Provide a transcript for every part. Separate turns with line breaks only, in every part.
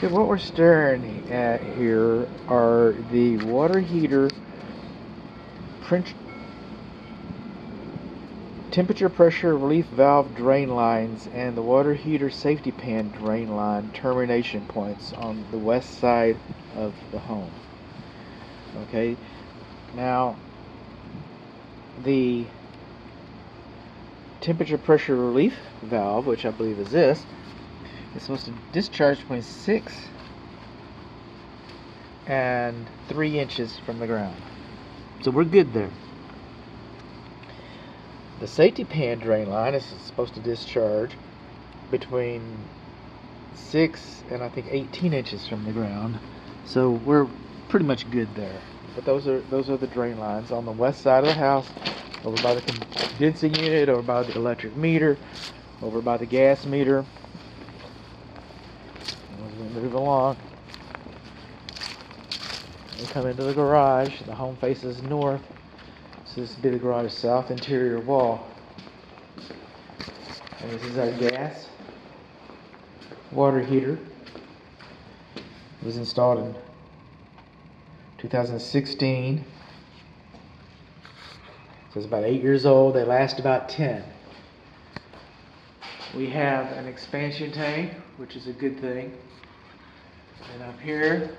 Okay, what we're staring at here are the water heater temperature pressure relief valve drain lines and the water heater safety pan drain line termination points on the west side of the home. Okay, now the temperature pressure relief valve, which I believe is this, is supposed to discharge between 6 and 3 inches from the ground. So we're good there. The safety pan drain line is supposed to discharge between 6 and I think 18 inches from the ground. So we're pretty much good there. But those are the drain lines on the west side of the house, over by the condensing unit, over by the electric meter, over by the gas meter. And as we move along, we come into the garage. The home faces north. So this would be the garage south interior wall. And this is our gas water heater. It was installed in 2016. So it's about 8 years old. They last about 10. We have an expansion tank, which is a good thing. And up here,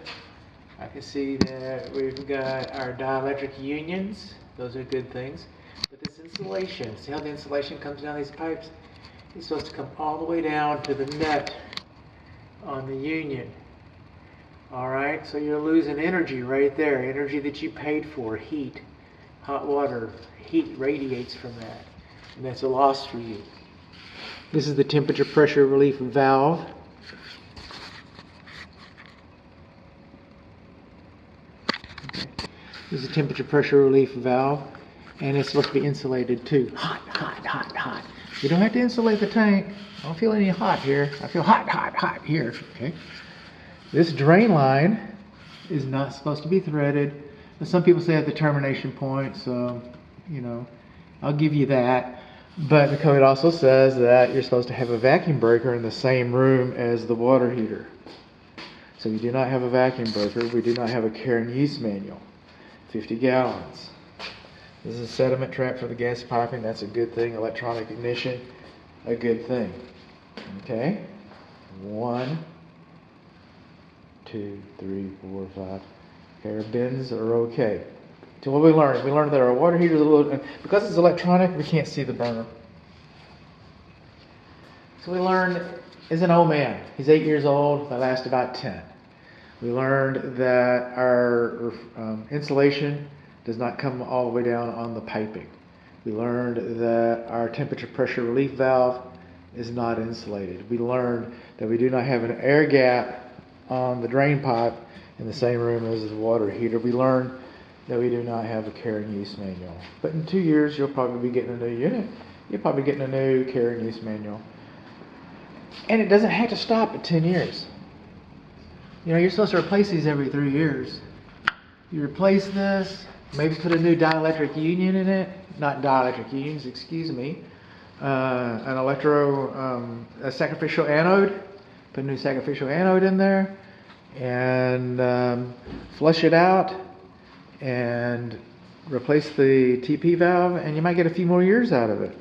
I can see that we've got our dielectric unions. Those are good things. But this insulation, see how the insulation comes down these pipes? It's supposed to come all the way down to the nut on the union. Alright, so you're losing energy right there. Energy that you paid for, heat, hot water, heat radiates from that. And that's a loss for you. This is the temperature pressure relief valve. This is a temperature pressure relief valve, and it's supposed to be insulated too. Hot, hot, hot, hot. You don't have to insulate the tank. I don't feel any hot here. I feel hot, hot, hot here. Okay. This drain line is not supposed to be threaded. But some people say at the termination point, so I'll give you that. But the code also says that you're supposed to have a vacuum breaker in the same room as the water heater. So we do not have a vacuum breaker. We do not have a care and use manual. 50 gallons. This is a sediment trap for the gas piping. That's a good thing. Electronic ignition, a good thing. Okay? 1, 2, 3, 4, 5. Hair bends are okay. So what we learned? We learned that our water heater is a little, because it's electronic, we can't see the burner. So we learned, is an old man. He's 8 years old. They last about 10. We learned that our insulation does not come all the way down on the piping. We learned that our temperature pressure relief valve is not insulated. We learned that we do not have an air gap on the drain pipe in the same room as the water heater. We learned that we do not have a care and use manual. But in 2 years, you'll probably be getting a new unit. You're probably getting a new care and use manual. And it doesn't have to stop at 10 years. You're supposed to replace these every 3 years. You replace this, maybe put a new dielectric union in it. Not dielectric unions, excuse me. A sacrificial anode. Put a new sacrificial anode in there. And flush it out. And replace the TP valve. And you might get a few more years out of it.